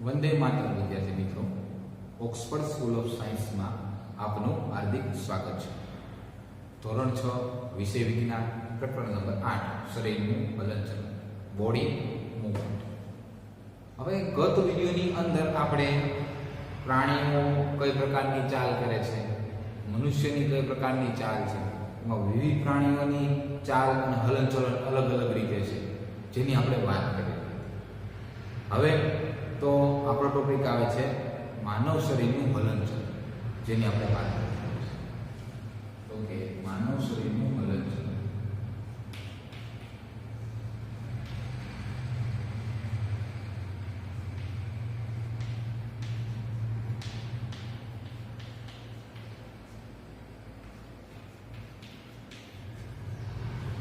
વંદે માતરમ વિદ્યાર્થી મિત્રો, Oxford school of સાયન્સમાં આપનું હાર્દિક સ્વાગત છે. ધોરણ 6 વિષય વિજ્ઞાન પ્રકરણ નંબર 8 શરીરનું હલનચલન, બોડી મૂવમેન્ટ. હવે ગત વિડીયોની અંદર આપણે પ્રાણીઓ કઈ પ્રકારની ચાલ કરે છે, મનુષ્યની કઈ પ્રકારની ચાલ છે, એમાં વિવિધ પ્રાણીઓની ચાલ અને હલનચલન અલગ અલગ રીતે છે, જેની આપણે વાત કરી. હવે તો આપણો ટોપિક આવે છે માનવ શરીરનું હલનચલન, જેની આપણે વાત કરીએ. ઓકે, માનવ શરીરનું હલનચલન.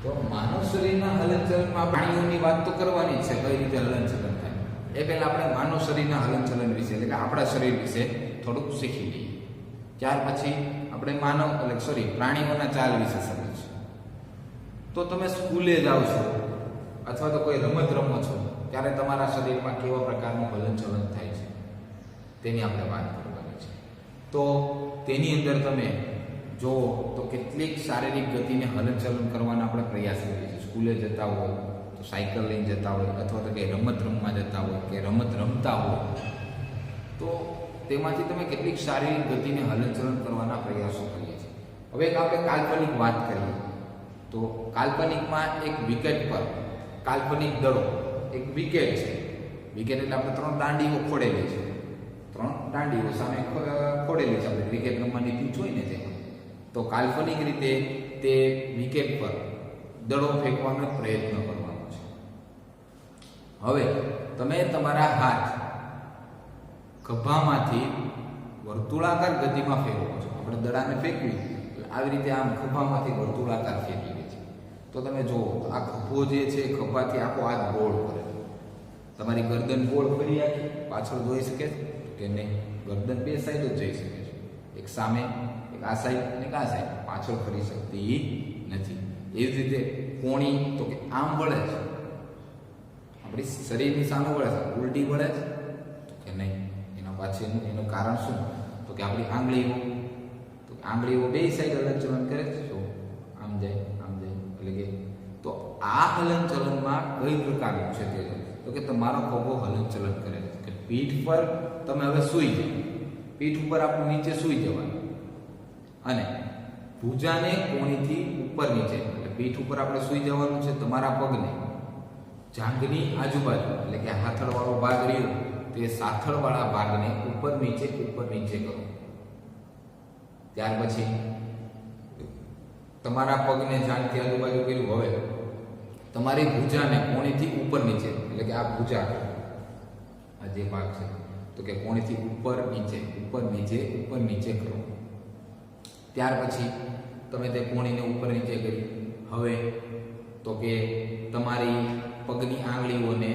તો માનવ શરીરના હલનચલનમાં પ્રાણીઓની વાત તો કરવાની છે, કઈ રીતે હલનચલન થાય. એ પહેલા આપણે માનવ શરીરના હલનચલન વિશે, એટલે કે આપણા શરીર વિશે થોડુંક શીખી લઈએ. ત્યાર પછી આપણે પ્રાણીઓના ચાલ વિશે સમજીશું. તો તમે સ્કૂલે જાઓ છો અથવા તો કોઈ રમત રમો છો, ત્યારે તમારા શરીરમાં કેવા પ્રકારનું હલનચલન થાય છે તેની આપણે વાત કરવાની છે. તો તેની અંદર તમે જો તો કેટલીક શારીરિક ગતિને હલનચલન કરવાના આપણે પ્રયાસ કરીએ છીએ. સ્કૂલે જતા હોય તો સાયકલ લઈને જતા હોય, અથવા તો કંઈ રમત રમવા જતા હોય કે રમત રમતા હોય, તો તેમાંથી તમે કેટલીક શારીરિક ગતિને હલનચલન કરવાના પ્રયાસો કરીએ છીએ. હવે એક આપણે કાલ્પનિક વાત કરીએ તો કાલ્પનિકમાં એક વિકેટ પર કાલ્પનિક દડો, એક વિકેટ છે. વિકેટ એટલે આપણે 3 દાંડીઓ ખોડેલી છે, 3 દાંડીઓ સામે ખોડેલી છે. આપણે ક્રિકેટ રમવાની પીચ હોય ને તેમાં, તો કાલ્પનિક રીતે તે વિકેટ પર દડો ફેંકવાનો પ્રયત્ન કરવાનો છે. હવે તમે તમારા હાથ ખભામાંથી વર્તુળાકાર ગતિમાં ફેરવો છો. આપણે દડાને ફેંકવી એટલે આવી રીતે આમ ખભામાંથી વર્તુળાકાર ફેરવીએ છીએ. તો તમે જુઓ તો આ ખભો જે છે, ખભાથી આખો હાથ ગોળ કરે. તમારી ગરદન ગોળ ફરી આખી પાછળ જોઈ શકે કે નહીં? ગરદન 2 સાઈડ જ જઈ શકે છે, એક સામે, એક આ સાઈડ અને એક આ સાઈડ. પાછળ ફરી શકતી નથી. એવી જ રીતે કોણી તો કે આમ વળે છે, આપણી શરીરની સામે વળે છે, ઉલટી વળે છે તો કે નહીં. એના પાછળનું એનું કારણ શું? તો કે આપણી આંગળીઓ 2 સાઈડ હલનચલન કરે છે. જો આમ જાય એટલે કે તો આ હલનચલનમાં કઈ પ્રકારનું છે તે તો કે તમારો ખભો હલનચલન કરે છે. કે પીઠ પર તમે હવે સૂઈ જાઓ, પીઠ ઉપર આપણું નીચે સૂઈ જવાનું અને ભુજાને કોણીથી ઉપર નીચે, એટલે પીઠ ઉપર આપણે સૂઈ જવાનું છે. તમારા પગને જાંઘની આજુબાજુ, એટલે કે હાથળવાળો ભાગ રહ્યો તે સાથળવાળા ભાગને ઉપર નીચે કરો. ત્યાર પછી તમારા પગને જાંઘથી આજુબાજુ કર્યું. હવે તમારી ભુજાને કોણીથી ઉપર નીચે, એટલે કે આ ભુજા, આ જે ભાગ છે, તો કે કોણીથી ઉપર નીચે કરો. ત્યાર પછી તમે તે કોણીને ઉપર નીચે કરી. હવે તો કે તમારી પગની આંગળીઓને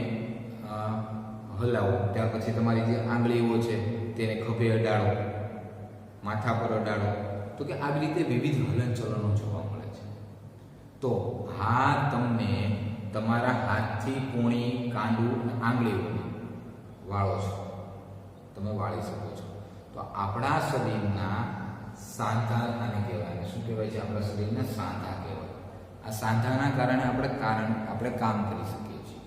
હલાવો. ત્યાર પછી તમારી જે આંગળીઓ છે તેને ખભે અડાડો, માથા પર અડાડો. તો કે આવી રીતે વિવિધ હલનચલનો જોવા મળે છે. તો હા, તમને તમારા હાથથી કોણી, કાંડું અને આંગળીઓને વાળો છો, તમે વાળી શકો છો. તો આપણા શરીરના સાંધા આને કહેવાય. શું કહેવાય છે? આપણા શરીરના સાંધા કહેવાય. આ સાંધાના કારણે આપણે કામ કરી શકીએ છીએ.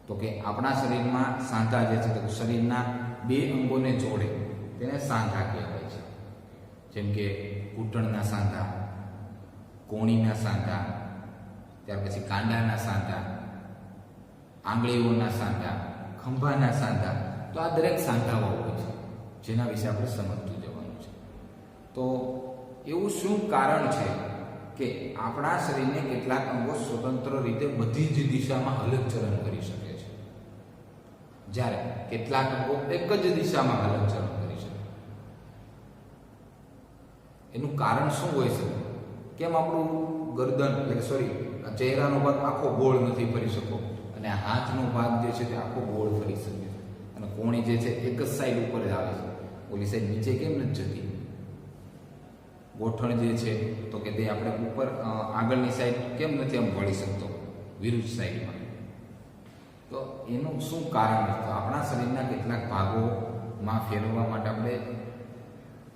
તો કે આપણા શરીરમાં સાંધા જે છે, તો શરીરના 2 અંગોને જોડે તેને સાંધા કહેવાય છે. જેમ કે ઘૂંટણના સાંધા, કોણીના સાંધા, ત્યાર પછી કાંડાના સાંધા, આંગળીઓના સાંધા, ખંભાના સાંધા. તો આ દરેક સાંધાઓ હોય છે, જેના વિશે આપણે સમજતું જવાનું છે. તો એવું શું કારણ છે કે આપણા શરીરને કેટલાક અંગો સ્વતંત્ર રીતે બધી જ દિશામાં હલનચલન કરી શકે છે, જ્યારે કેટલાક અંગો એક જ દિશામાં હલનચલન કરી શકે? એનું કારણ શું હોઈ શકે? કેમ આપણું ગરદન, ચહેરાનો ભાગ આખો ગોળ નથી ફરી શકો, અને હાથનો ભાગ જે છે તે આખો ગોળ ફરી શકે છે, અને કોણી જે છે એક જ સાઈડ ઉપર જ આવે છે, ઓલી સાઈડ નીચે કેમ નથી જતી? ગોઠણ જે છે તો કે તે આપણે ઉપર આગળની સાઈડ કેમ નથી આમ વળી શકતો, વિરુદ્ધ સાઈડમાં? તો એનું શું કારણ છે? તો આપણા શરીરના કેટલાક ભાગોમાં ફેરવવા માટે આપણે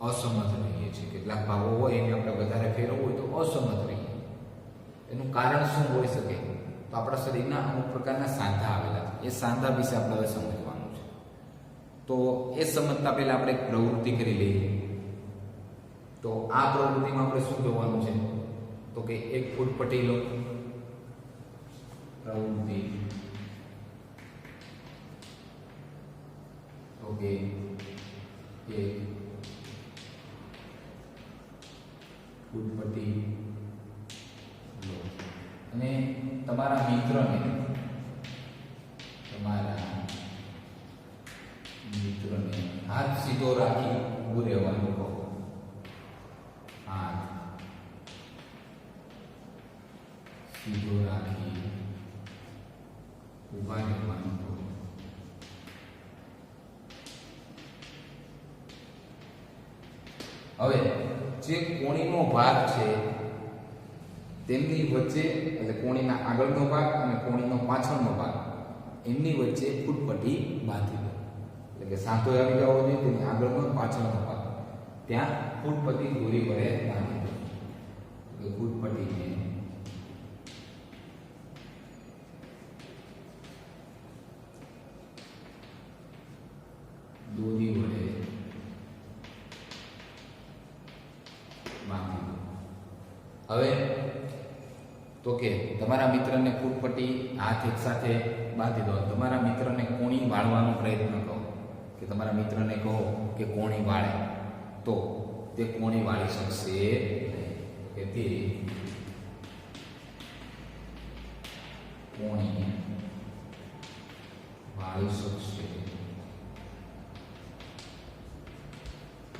અસમર્થ રહીએ છીએ. કેટલાક ભાગો હોય એને આપણે વધારે ફેરવવું હોય તો અસમર્થ રહીએ. એનું કારણ શું હોઈ શકે? તો આપણા શરીરના અમુક પ્રકારના સાંધા આવેલા છે. એ સાંધા વિશે આપણે હવે સમજવાનું છે. તો એ સમજતા પહેલા આપણે એક પ્રવૃત્તિ કરી લઈએ. તો આ પ્રવૃત્તિમાં આપણે શું જોવાનું છે? તો કે એક ફૂટપટ્ટી લો. પ્રવૃત્તિ ઓકે, એક ફૂટપટ્ટી લો અને તમારા મિત્રને હાથ સીધો રાખી ઊભું રહેવાનું કહો. હાથ સીધો રાખી ઊભા રહેવાનું કહો. હવે જે કોણીનો ભાગ છે તેમની વચ્ચે, એટલે કોણીના આગળનો ભાગ અને કોણીનો પાછળનો ભાગ, એમની વચ્ચે ફૂટપટ્ટી બાંધી દો. એટલે કે સાંધો આવી જવો જોઈએ, તેની આગળનો પાછળનો ભાગ ત્યાં ફૂટપટ્ટી દોરી વડે બાંધી દો. એટલે ફૂટપટ્ટીને દોરી વડે બાંધી દો. હવે તો કે તમારા મિત્રને ફૂટપટ્ટી હાથ એક સાથે બાંધી દો. તમારા મિત્રને કોણી વાળવાનો પ્રયત્ન કરો, કે તમારા મિત્રને કહો કે કોણી વાળે, તો તે કોણી વાળી શકશે કે તે કોણી વાળી શકશે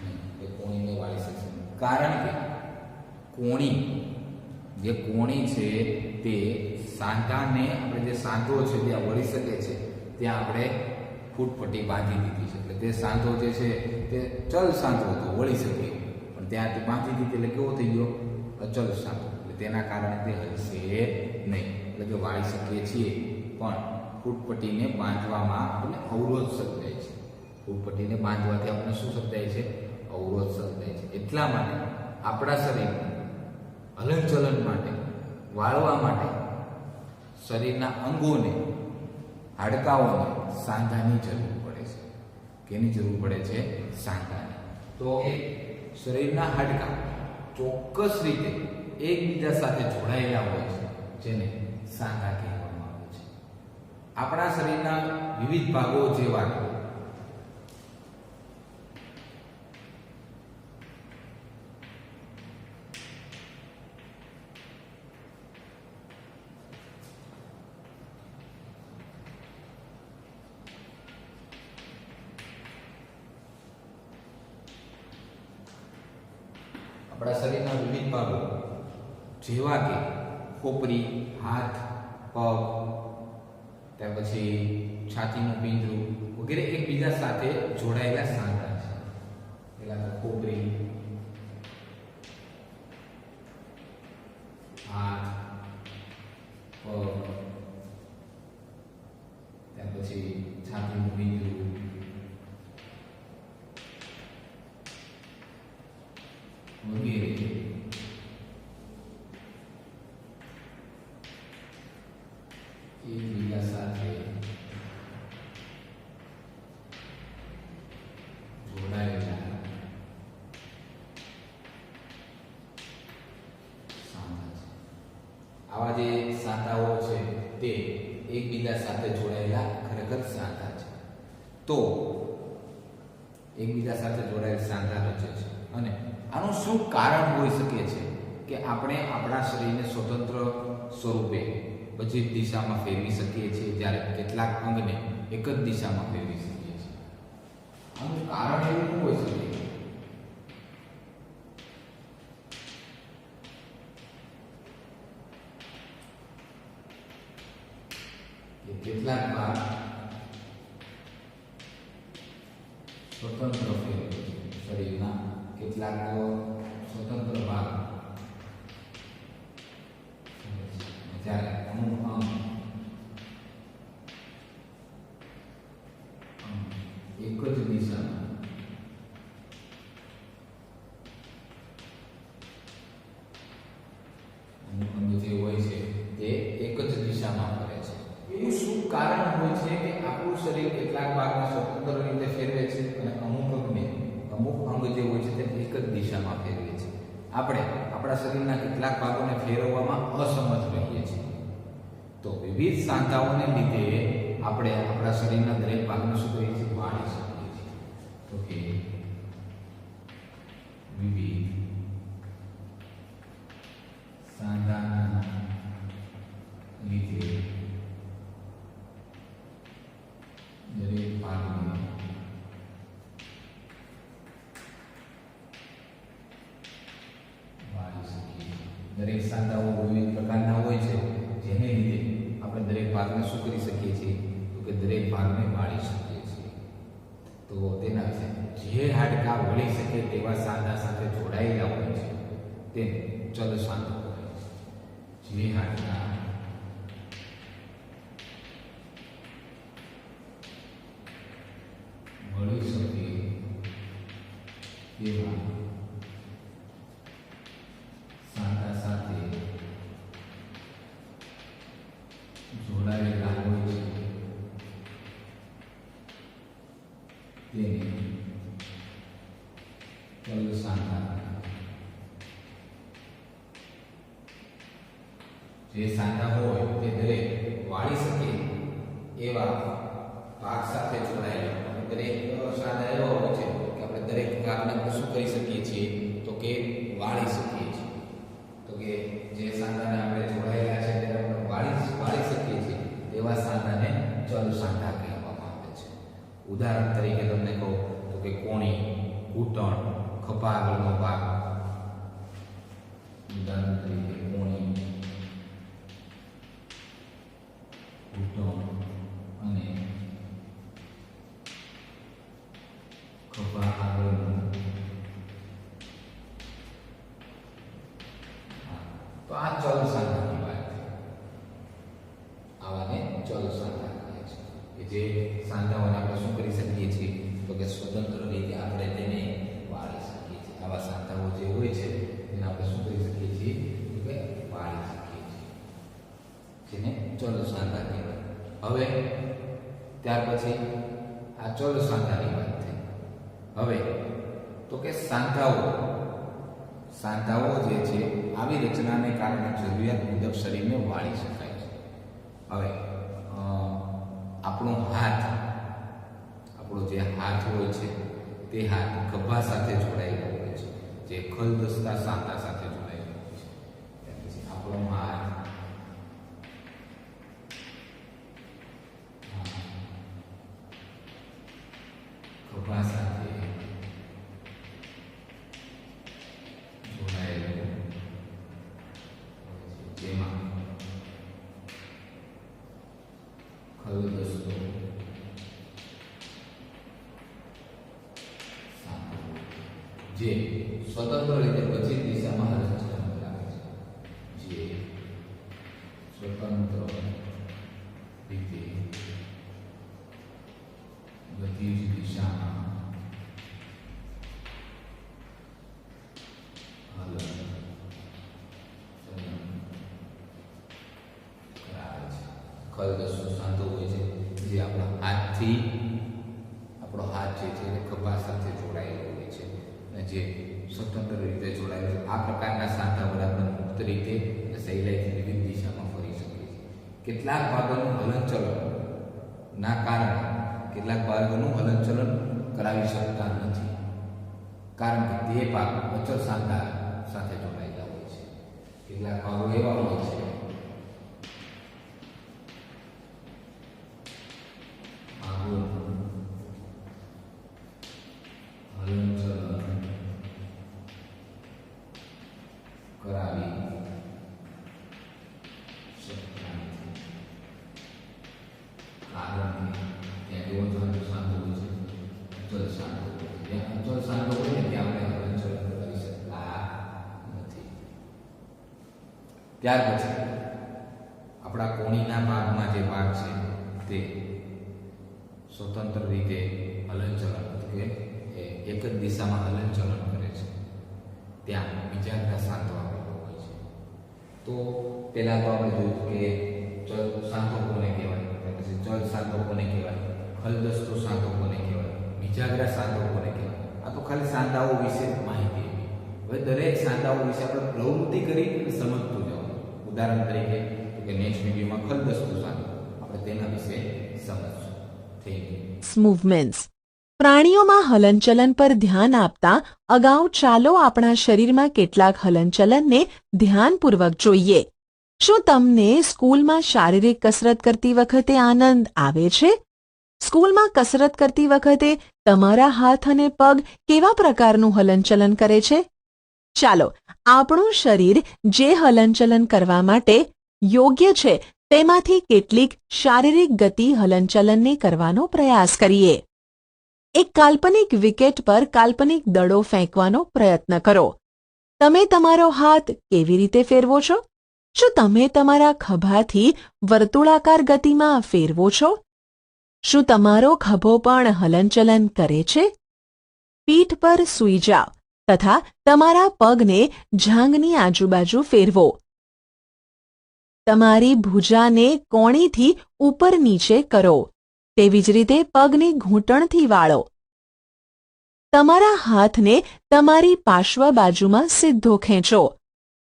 નહીં. કોણીને વાળી શકશે નહીં. કારણ કે કોણી, જે કોણી છે તે સાંધાને, આપણે જે સાંધો છે ત્યાં વળી શકે છે, ત્યાં આપણે ફૂટપટ્ટી બાંધી દીધી છે. એટલે તે સાંધો જે છે તે ચલ સાંધો હતો, વળી શકે, પણ ત્યાંથી બાંધી દીધી એટલે કેવો થઈ ગયો? અચલ સાંધો. એટલે તેના કારણે તે હલશે નહીં. એટલે કે વાળી શકીએ છીએ, પણ ફૂટપટ્ટીને બાંધવામાં આપણને અવરોધ સર્જાય છે. ફૂટપટ્ટીને બાંધવાથી આપણને શું સર્જાય છે? અવરોધ સર્જાય છે. એટલા માટે આપણા શરીરને હલનચલન માટે, વાળવા માટે શરીરના અંગોને, હાડકાઓને સાંધાની જરૂર પડે છે. કેની જરૂર પડે છે? સાંધાની. તો એ શરીરના હાડકા ચોક્કસ રીતે એકબીજા સાથે જોડાયેલા હોય છે, જેને સાંધા કહેવામાં આવે છે. આપણા શરીરના વિવિધ ભાગો જેવા આપણા શરીરના વિવિધ ભાગો જેવા કે ખોપરી, હાથ, પગ, ત્યાર પછી છાતીનું પિંજરું વગેરે એકબીજા સાથે જોડાયેલા સાંધા છે. પહેલા તો ખોપરી, હાથ, પગ, ત્યાર પછી છાતીનું પિંજરું વગેરે એકબીજા સાથે જોડાયેલા સાંધા છે. આવા જે સાંધાઓ છે તે એકબીજા સાથે જોડાયેલા ખરેખર સાંધા છે. તો એકબીજા સાથે જોડાયેલા સાંધા રચે છે. અને આનું શું કારણ હોઈ શકે છે કે આપણે આપણા શરીરને સ્વતંત્ર સ્વરૂપે બધી દિશામાં ફેરવી શકીએ છીએ, જ્યારે કેટલાક અંગને એક જ દિશામાં ફેરવી શકીએ છીએ? આનું કારણ એવું શું હોઈ શકે? કે કેટલાક ભાગ સ્વતંત્ર ફેરવે છે શરીરના, કેટલાક સ્વતંત્ર ભાગ, જ્યારે અમુક અંગ એક જ દિશામાં અમુક અંગ જે હોય છે તે એક જ દિશામાં ફરે છે. એવું શું કારણ હોય છે કે આપણું શરીર કેટલાક ભાગને સ્વતંત્ર રીતે ફેરવે છે અને અમુક અંગ જે હોય છે તે એક જ દિશામાં ફેરવે છે? આપણે આપણા શરીરના કેટલાક ભાગોને ફેરવવામાં અસમર્થ રહીએ છીએ. તો વિવિધ સાંધાઓને લીધે આપણે આપણા શરીરના દરેક ભાગને શું કરીએ છીએ? વાળી શકીએ છીએ. તો કે વિવિધ સાંધાના લીધે દરેક ભાગને વાળી શકીએ છીએ. દરેક સાંધાઓ વિવિધ પ્રકારના હોય છે, જેને લીધે આપણે દરેક ભાગને શું કરી શકીએ છીએ? તો કે દરેક ભાગને વાળી શકીએ છીએ. તો તેના વિશે જે હાડકાં વળી શકે તેવા સાંધા સાથે જોડાયેલા હોય છે તેને ચલ સાંધો કહે છે. જે હાડકાં વળી શકે તેવા સાંધા સાથે જોડાયેલા હોય છે તેને ચલ સાંધા. જે સાંધા હોય તે દરેક વાળી શકે એવા ભાગ સાથે જોડાયેલા. દરેક સાંધા એવા હોય છે કે આપણે દરેક ભાગને શું કરી શકીએ છીએ? તો કે વાળી શકીએ છીએ. તો કે જે સાંધાને આપણે જોડાયેલા છે તેને આપણે વાળી શકીએ છીએ એવા સાંધાને ચલ સાંધા કહેવામાં આવે છે. ઉદાહરણ તરીકે તમને કહું તો કે કોણી, ઘૂંટણ, ખભા આગળનો ભાગ. ઉદાહરણ તરીકે કોણી, ઘૂંટણ અને ખભા આગળનો. તો આ ચલ સાંધાની વાત છે. આવાને ચલ સાંધા કહે છે કે જે સાંધાઓને આપણે શું કરી શકીએ છીએ? તો કે સ્વતંત્ર રીતે આપણે તેને વાળી શકીએ છીએ. આવા સાંધાઓ જે હોય છે તેને આપણે શું કરી શકીએ છીએ? તો કે વાળી શકીએ છીએ, જેને ચલ સાંધા કહેવાય. હવે ત્યાર પછી આ ચલ સાંધાની વાત થઈ. હવે તો કે સાંધાઓ જે છે આવી રચનાને કારણે જરૂરિયાત મુજબ શરીરને વાળી શકાય છે. હવે આપણો જે હાથ હોય છે તે હાથ ખભા સાથે જોડાયેલો હોય છે, જે ખલદસ્તા સાંધા સાથે જોડાયેલો હોય છે. પછી આપણો હાથ ખભા સાથે જોડાયેલો હોય છે, જેમાં ખલદસ્તો જે સ્વતંત્ર રીતે બધી દિશામાં હલનચલન કરાવે છે. જે સ્વતંત્ર રીતે બધી જ દિશામાં હલનચલન કરાવે છે. ખલદસ્તો સાંધો હોય છે જે આપણા હાથથી આપણો હાથ જે છે એ ખભા સાથે જોડાયેલો હોય છે અને જે સ્વતંત્ર રીતે જોડાયેલો છે. આ પ્રકારના સાંધા બરાબર મુક્ત રીતે અને સહેલાઈથી વિવિધ દિશામાં ફરી શકે છે. કેટલાક ભાગોનું હલનચલન ના કારણે કેટલાક ભાગોનું હલનચલન કરાવી શકતા નથી, કારણ કે તે ભાગ અચળ સાંધા સાથે જોડાયેલા હોય છે. કેટલાક ભાગો એવા હોય છે હલનચલન કરાવી શકતા નથી, કારણ કે ત્યાં એવો સાંધો હોય છે અચળ સાંધો. જ્યાં અચળ સાંધો હોય ને ત્યાં આપણે હલનચલન કરી શકતા નથી. ત્યાર પછી આપણા કોણીના ભાગમાં જે ભાગ છે તે સ્વતંત્ર રીતે હલનચલન એટલે કે એક જ દિશામાં હલનચલન કરે છે ત્યાં બીજા સાંધો આવેલો હોય છે. તો પહેલા તો આપણે જોયું કે ચલ સાંધો કોને કહેવાય, પછી ચલ સાંધો કોને કહેવાય, હલદસ્તો સાંધો કોને કહેવાય, બીજાગ્રા સાંધો કોને કહેવાય. આ તો ખાલી સાંધાઓ વિશે માહિતી આપી. હવે દરેક સાંધાઓ વિશે આપણે પ્રવૃત્તિ કરી સમજતું જવાનું. ઉદાહરણ તરીકે કે નેક્સ્ટ વિડીયોમાં ખલદસ્તો સાંધો આપણે તેના વિશે સમજશું. Thank you. મૂવમેન્ટ્સ. પ્રાણીઓમાં હલનચલન પર ધ્યાન આપતા અગાઉ ચાલો આપણા શરીરમાં કેટલાક હલનચલનને ધ્યાનપૂર્વક જોઈએ. શું તમને સ્કૂલમાં શારીરિક કસરત કરતી વખતે આનંદ આવે છે? સ્કૂલમાં કસરત કરતી વખતે તમારા હાથ અને પગ કેવા પ્રકારનું હલનચલન કરે છે? ચાલો આપણું શરીર જે હલનચલન કરવા માટે યોગ્ય છે તેમાંથી કેટલીક શારીરિક ગતિ હલનચલનને કરવાનો પ્રયાસ કરીએ. એક કાલ્પનિક વિકેટ પર કાલ્પનિક દડો ફેંકવાનો પ્રયત્ન કરો. તમે તમારો હાથ કેવી રીતે ફેરવો છો? શું તમે તમારા ખભાથી વર્તુળાકાર ગતિમાં ફેરવો છો? શું તમારો ખભો પણ હલનચલન કરે છે? પીઠ પર સૂઈ જાઓ તથા તમારા પગને જાંઘની આજુબાજુ ફેરવો. તમારી ભુજાને કોણીથી ઉપર નીચે કરો. તેવી જ રીતે પગને ઘૂંટણથી વાળો. તમારા હાથને તમારી પાર્શ્વ બાજુમાં સીધો ખેંચો.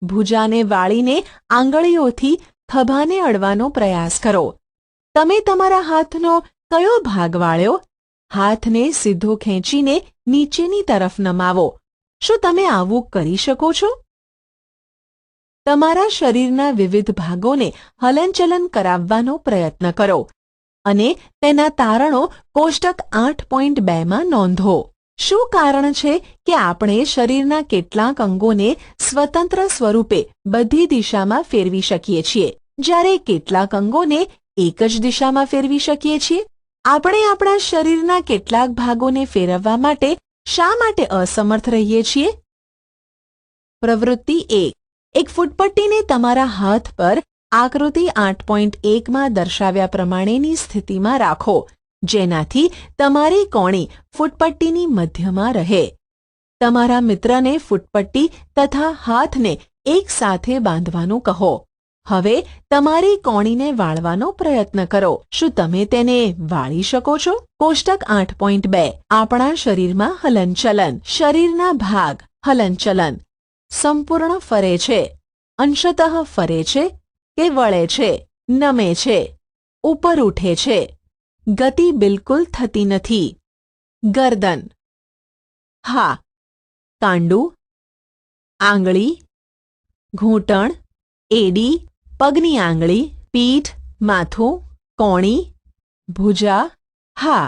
ભુજાને વાળીને આંગળીઓથી ખભાને અડવાનો પ્રયાસ કરો. તમે તમારા હાથનો કયો ભાગ વાળ્યો? હાથને સીધો ખેંચીને નીચેની તરફ નમાવો. શું તમે આવું કરી શકો છો? તમારા શરીરના વિવિધ ભાગોને હલનચલન કરાવવાનો પ્રયત્ન કરો અને તેના તારણો કોષ્ટક 8.2માં નોંધો. શું કારણ છે કે આપણે શરીરના કેટલાક અંગોને સ્વતંત્ર સ્વરૂપે બધી દિશામાં ફેરવી શકીએ છીએ, જ્યારે કેટલાક અંગોને એક જ દિશામાં ફેરવી શકીએ છીએ? આપણે આપણા શરીરના કેટલાક ભાગોને ફેરવવા માટે શા માટે અસમર્થ રહીએ છીએ? પ્રવૃત્તિ 1. એક ફૂટપટ્ટીને તમારા હાથ પર આકૃતિ 8.1માં દર્શાવ્યા પ્રમાણેની સ્થિતિમાં રાખો, જેનાથી તમારી કોણી ફૂટપટ્ટીની મધ્યમાં રહે. તમારા મિત્રને ફૂટપટ્ટી તથા હાથને એક સાથે બાંધવાનું કહો. હવે તમારી કોણીને વાળવાનો પ્રયત્ન કરો. શું તમે તેને વાળી શકો છો? કોષ્ટક 8.2. આપણા શરીરમાં હલનચલન. શરીરના ભાગ હલનચલન. સંપૂર્ણ ફરે છે, અંશતઃ ફરે છે કે વળે છે, નમે છે, ઉપર ઉઠે છે, ગતિ બિલકુલ થતી નથી. ગરદન. હા, કાંડું, આંગળી, ઘૂંટણ, એડી, પગની આંગળી, પીઠ, માથું, કોણી, ભુજા. હા.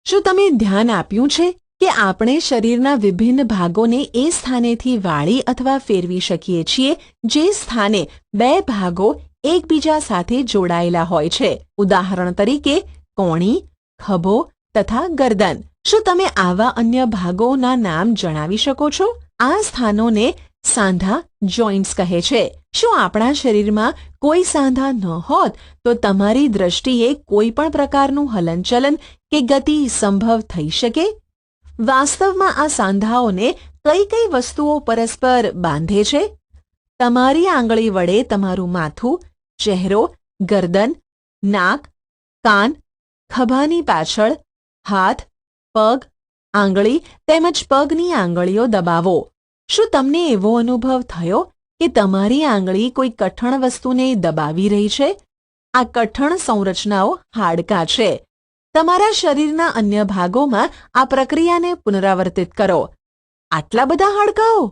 શું તમે ધ્યાન આપ્યું છે કે આપણે શરીરના વિભિન્ન ભાગોને એ સ્થાનેથી વાળી અથવા ફેરવી શકીએ છીએ જે સ્થાને બે ભાગો એકબીજા સાથે જોડાયેલા હોય છે? ઉદાહરણ તરીકે કોણી, ખભો તથા ગરદન. શું તમે આવા અન્ય ભાગોના નામ જણાવી શકો છો? આ સ્થાનોને સાંધા જોઇન્ટ્સ કહે છે. શું આપણા શરીરમાં કોઈ સાંધા ન હોત તો તમારી દ્રષ્ટિએ કોઈ પણ પ્રકારનું હલનચલન કે ગતિ સંભવ થઈ શકે? વાસ્તવમાં આ સાંધાઓને કઈ કઈ વસ્તુઓ પરસ્પર બાંધે છે? તમારી આંગળી વડે તમારું માથું, ચહેરો, ગરદન, નાક, કાન, ખભાની પાછળ, હાથ, પગ, આંગળી તેમજ પગની આંગળીઓ દબાવો. શું તમને એવો અનુભવ થયો કે તમારી આંગળી કોઈ કઠણ વસ્તુને દબાવી રહી છે? આ કઠણ સંરચનાઓ હાડકાં છે. તમારા શરીરના અન્ય ભાગોમાં આ પ્રક્રિયાને પુનરાવર્તિત કરો. આટલા બધા હાડકાઓ?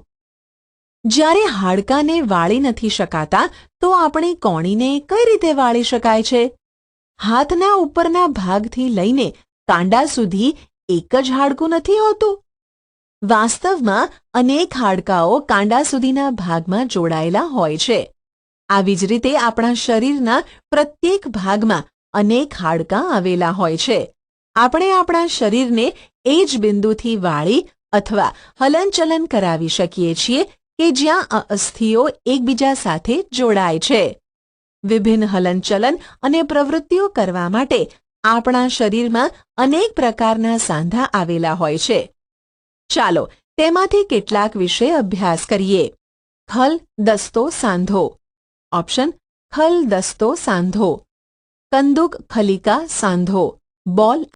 જ્યારે હાડકાને વાળી નથી શકાતા તો આપણી કોણીને કઈ રીતે વાળી શકાય છે? હાથના ઉપરના ભાગથી લઈને કાંડા સુધી એક જ હાડકું નથી હોતું. વાસ્તવમાં અનેક હાડકાઓ કાંડા સુધીના ભાગમાં જોડાયેલા હોય છે. આવી જ રીતે આપણા શરીરના પ્રત્યેક ભાગમાં અનેક હાડકાં આવેલા હોય છે. આપણે આપણા શરીરને એ જ બિંદુથી વાળી અથવા હલનચલન કરાવી શકીએ છીએ કે જ્યાં આ અસ્થિઓ એકબીજા સાથે જોડાય છે. વિભિન્ન હલનચલન અને પ્રવૃત્તિઓ કરવા માટે આપણા શરીરમાં અનેક પ્રકારના સાંધા આવેલા હોય છે. ચાલો તેમાંથી કેટલાક વિશે અભ્યાસ કરીએ. ખલ દસ્તો સાંધો. ઓપ્શન: ખલ દસ્તો સાંધો, કંદુક ખલિકા સાંધો, બોલ